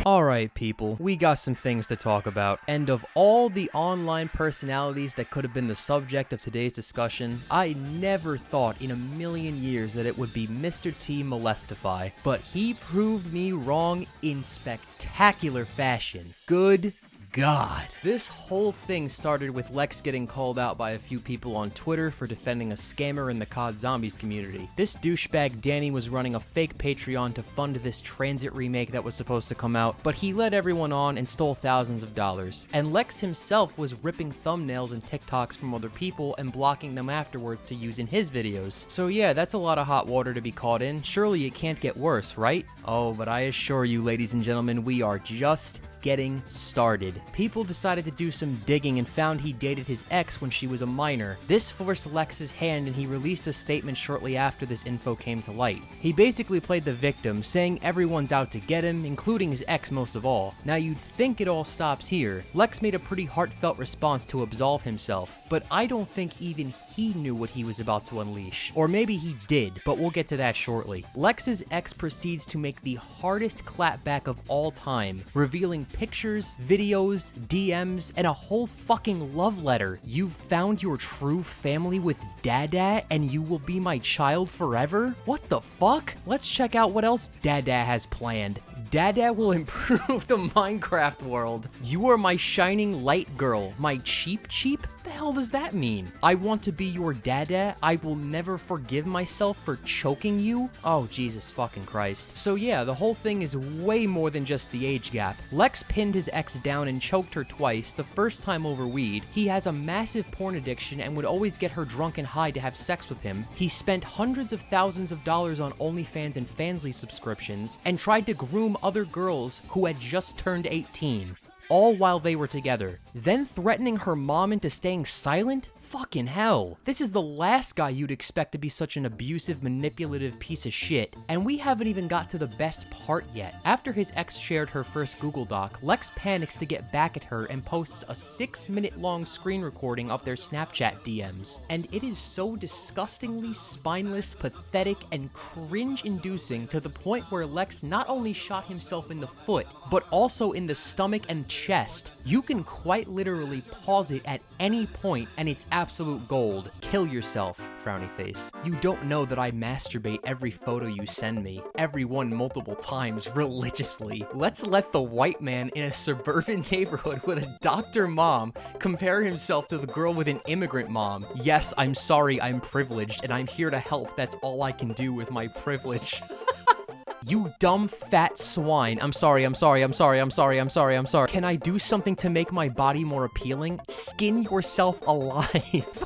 Alright people, we got some things to talk about, and of all the online personalities that could have been the subject of today's discussion, I never thought in a million years that it would be MrTLexify, but he proved me wrong in spectacular fashion. Good God. This whole thing started with Lex getting called out by a few people on Twitter for defending a scammer in the COD Zombies community. This douchebag Danny was running a fake Patreon to fund this Transit remake that was supposed to come out, but he led everyone on and stole thousands of dollars. And Lex himself was ripping thumbnails and TikToks from other people and blocking them afterwards to use in his videos. So yeah, that's a lot of hot water to be caught in. Surely it can't get worse, right? Oh, but I assure you, ladies and gentlemen, we are just getting started. People decided to do some digging and found he dated his ex when she was a minor. This forced Lex's hand and he released a statement shortly after this info came to light. He basically played the victim, saying everyone's out to get him, including his ex most of all. Now you'd think it all stops here. Lex made a pretty heartfelt response to absolve himself, but I don't think even he knew what he was about to unleash. Or maybe he did, but we'll get to that shortly. Lex's ex proceeds to make the hardest clapback of all time, revealing pictures, videos, DMs, and a whole fucking love letter. You've found your true family with Dada and you will be my child forever? What the fuck? Let's check out what else Dada has planned. Dada will improve the Minecraft world. You are my shining light girl. My cheap? The hell does that mean? I want to be your Dada. I will never forgive myself for choking you. Oh, Jesus fucking Christ. So yeah, the whole thing is way more than just the age gap. Lex pinned his ex down and choked her twice, the first time over weed. He has a massive porn addiction and would always get her drunk and high to have sex with him. He spent hundreds of thousands of dollars on OnlyFans and Fansly subscriptions, and tried to groom other girls who had just turned 18. All while they were together. Then threatening her mom into staying silent? Fucking hell. This is the last guy you'd expect to be such an abusive, manipulative piece of shit. And we haven't even got to the best part yet. After his ex shared her first Google Doc, Lex panics to get back at her and posts a 6-minute long screen recording of their Snapchat DMs. And it is so disgustingly spineless, pathetic, and cringe-inducing to the point where Lex not only shot himself in the foot, but also in the stomach and chest. You can quite literally pause it at any point and it's absolute gold. Kill yourself, frowny face. You don't know that I masturbate every photo you send me, every one multiple times, religiously. Let's let the white man in a suburban neighborhood with a doctor mom compare himself to the girl with an immigrant mom. Yes, I'm sorry, I'm privileged, and I'm here to help. That's all I can do with my privilege. You dumb fat swine. I'm sorry. Can I do something to make my body more appealing? Skin yourself alive.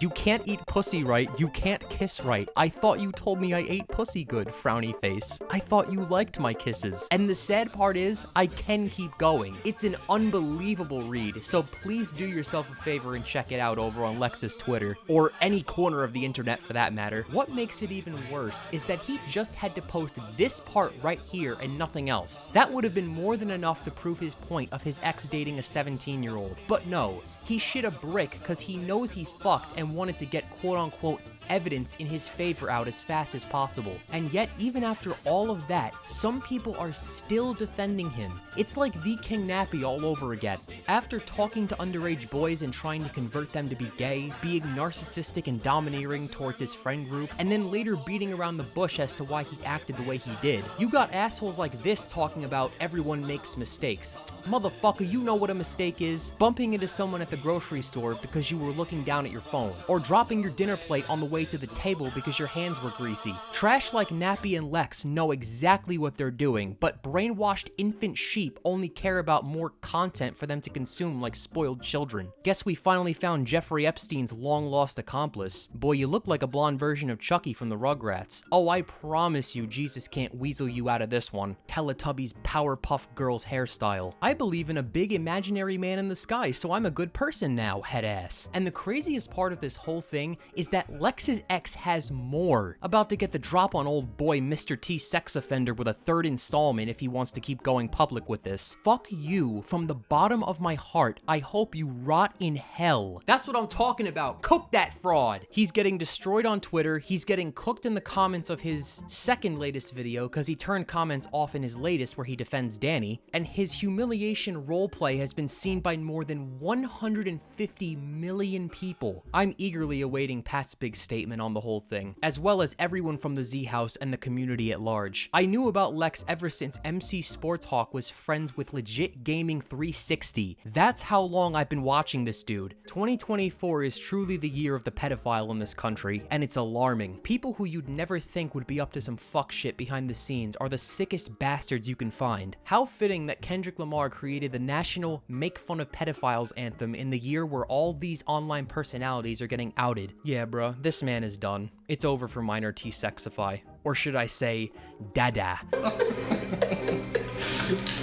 You can't eat pussy right, you can't kiss right. I thought you told me I ate pussy good, frowny face. I thought you liked my kisses. And the sad part is, I can keep going. It's an unbelievable read, so please do yourself a favor and check it out over on Lex's Twitter, or any corner of the internet for that matter. What makes it even worse is that he just had to post this part right here and nothing else. That would have been more than enough to prove his point of his ex dating a 17-year-old. But no, he shit a brick because he knows he's fucked and wanted to get quote-unquote evidence in his favor out as fast as possible. And yet, even after all of that, some people are still defending him. It's like the King Nappy all over again. After talking to underage boys and trying to convert them to be gay, being narcissistic and domineering towards his friend group, and then later beating around the bush as to why he acted the way he did, you got assholes like this talking about everyone makes mistakes. Motherfucker, you know what a mistake is? Bumping into someone at the grocery store because you were looking down at your phone, or dropping your dinner plate on the way to the table because your hands were greasy. Trash like Nappy and Lex know exactly what they're doing, but brainwashed infant sheep only care about more content for them to consume like spoiled children. Guess we finally found Jeffrey Epstein's long-lost accomplice. Boy, you look like a blonde version of Chucky from the Rugrats. Oh, I promise you, Jesus can't weasel you out of this one. Teletubbies Powerpuff Girls hairstyle. I believe in a big imaginary man in the sky, so I'm a good person now, head ass. And the craziest part of this whole thing is that Lex Lex's ex has more. About to get the drop on old boy Mr. T sex offender with a third installment if he wants to keep going public with this. Fuck you from the bottom of my heart. I hope you rot in hell. That's what I'm talking about. Cook that fraud. He's getting destroyed on Twitter. He's getting cooked in the comments of his second latest video because he turned comments off in his latest where he defends Danny. And his humiliation roleplay has been seen by more than 150 million people. I'm eagerly awaiting Pat's big statement on the whole thing, as well as everyone from the Z House and the community at large. I knew about Lex ever since MC Sporthawk was friends with Legit Gaming 360. That's how long I've been watching this dude. 2024 is truly the year of the pedophile in this country, and it's alarming. People who you'd never think would be up to some fuck shit behind the scenes are the sickest bastards you can find. How fitting that Kendrick Lamar created the national Make Fun of Pedophiles anthem in the year where all these online personalities are getting outed. Yeah, bruh, this man is done. It's over for MrTLexify. Or should I say, Dada.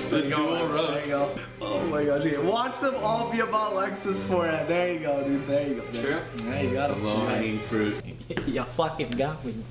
There you go. Oh my gosh, okay. Watch them all be about Lex's forehead. There you go, dude. There you go. True. There you got it. Low hanging fruit. You fucking got me.